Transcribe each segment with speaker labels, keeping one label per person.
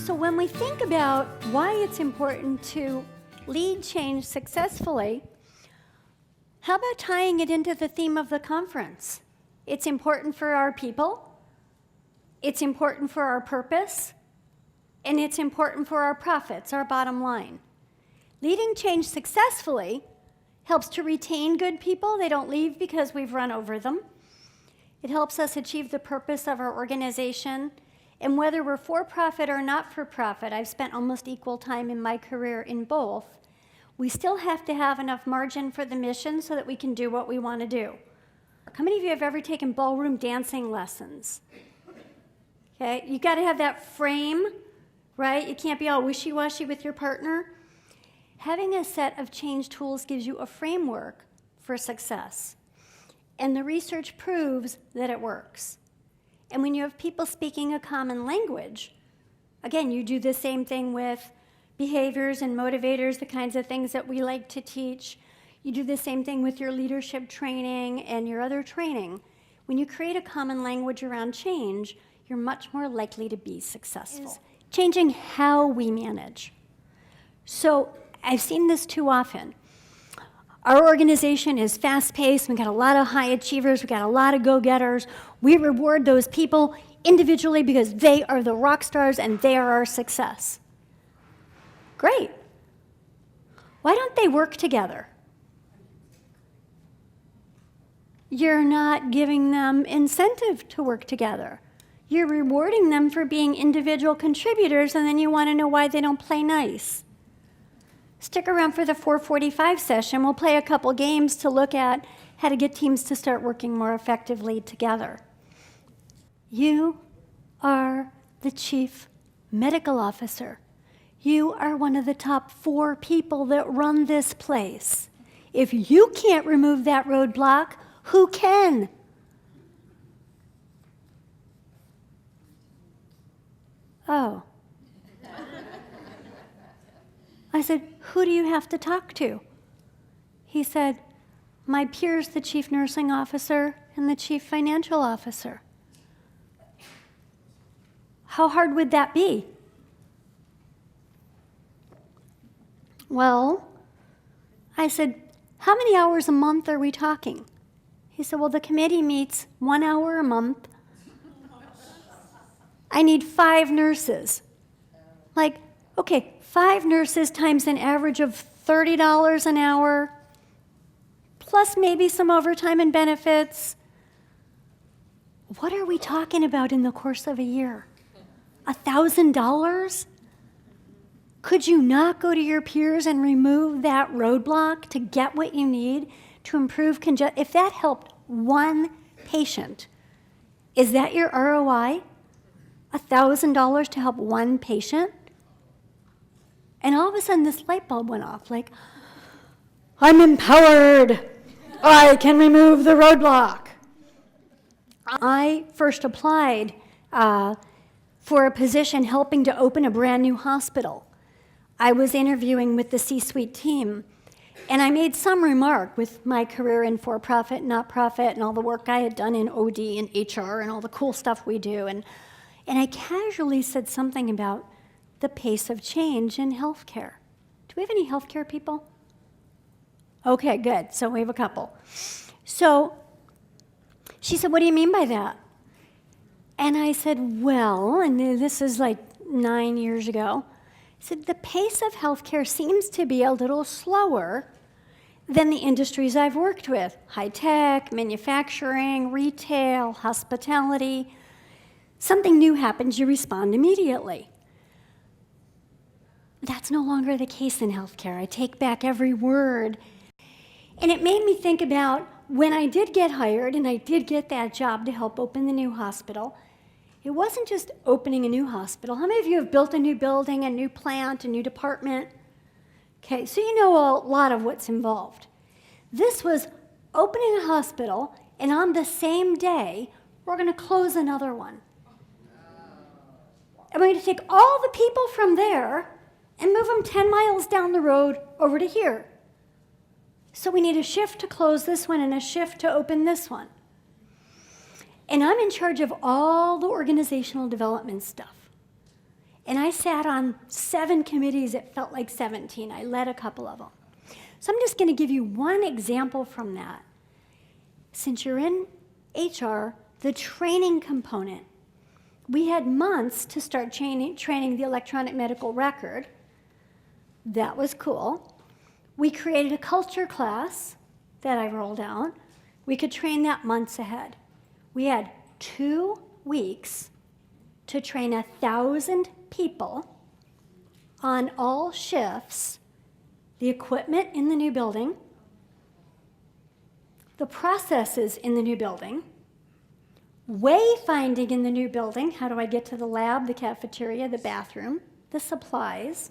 Speaker 1: So when we think about why it's important to lead change successfully, how about tying it into the theme of the conference? It's important for our people, it's important for our purpose, and it's important for our profits, our bottom line. Leading change successfully helps to retain good people. They don't leave because we've run over them. It helps us achieve the purpose of our organization. And whether we're for-profit or not-for-profit, I've spent almost equal time in my career in both, we still have to have enough margin for the mission so that we can do what we want to do. How many of you have ever taken ballroom dancing lessons? Okay, you got to have that frame, right? You can't be all wishy-washy with your partner. Having a set of change tools gives you a framework for success. And the research proves that it works. And when you have people speaking a common language, again, you do the same thing with behaviors and motivators, the kinds of things that we like to teach. You do the same thing with your leadership training and your other training. When you create a common language around change, you're much more likely to be successful. Changing how we manage. So I've seen this too often. Our organization is fast-paced. We've got a lot of high achievers. We've got a lot of go-getters. We reward those people individually because they are the rock stars and they are our success. Great. Why don't they work together? You're not giving them incentive to work together. You're rewarding them for being individual contributors, and then you want to know why they don't play nice. Stick around for the 4:45 session. We'll play a couple games to look at how to get teams to start working more effectively together. You are the chief medical officer. You are one of the top 4 people that run this place. If you can't remove that roadblock, who can? Oh. I said, who do you have to talk to? He said, my peers, the chief nursing officer and the chief financial officer. How hard would that be? Well, I said, how many hours a month are we talking? He said, well, the committee meets 1 hour a month. I need 5 nurses. Like, okay, 5 nurses times an average of $30 an hour, plus maybe some overtime and benefits. What are we talking about in the course of a year? $1,000? Could you not go to your peers and remove that roadblock to get what you need to improve congestion? If that helped 1 patient, is that your ROI? $1,000 to help 1 patient? And all of a sudden this light bulb went off, like, I'm empowered. I can remove the roadblock. I first applied for a position helping to open a brand new hospital. I was interviewing with the C-suite team, and I made some remark with my career in for-profit, not-profit, and all the work I had done in OD and HR and all the cool stuff we do. And I casually said something about the pace of change in healthcare. Do we have any healthcare people? Okay, good. So we have a couple. So she said, what do you mean by that? And I said, well, and this is like 9 years ago, I said, the pace of healthcare seems to be a little slower than the industries I've worked with. High tech, manufacturing, retail, hospitality. Something new happens, you respond immediately. That's no longer the case in healthcare. I take back every word. And it made me think about when I did get hired and I did get that job to help open the new hospital, it wasn't just opening a new hospital. How many of you have built a new building, a new plant, a new department? Okay, so you know a lot of what's involved. This was opening a hospital, and on the same day, we're going to close another one. And we're going to take all the people from there and move them 10 miles down the road over to here. So we need a shift to close this one and a shift to open this one. And I'm in charge of all the organizational development stuff. And I sat on 7 committees. It felt like 17. I led a couple of them. So I'm just going to give you one example from that. Since you're in HR, the training component. We had months to start training the electronic medical record. That was cool. We created a culture class that I rolled out. We could train that months ahead. We had 2 weeks to train 1,000 people on all shifts, the equipment in the new building, the processes in the new building, wayfinding in the new building. How do I get to the lab, the cafeteria, the bathroom, the supplies?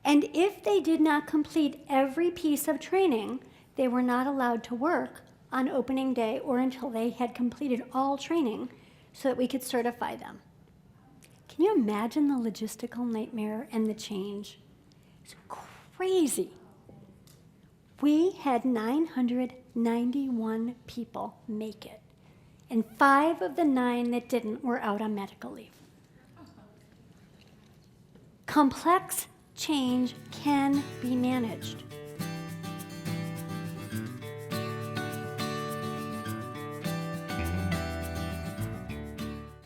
Speaker 1: And if they did not complete every piece of training, they were not allowed to work on opening day or until they had completed all training so that we could certify them. Can you imagine the logistical nightmare and the change? It's crazy. We had 991 people make it, and 5 of the 9 that didn't were out on medical leave. Complex change can be managed.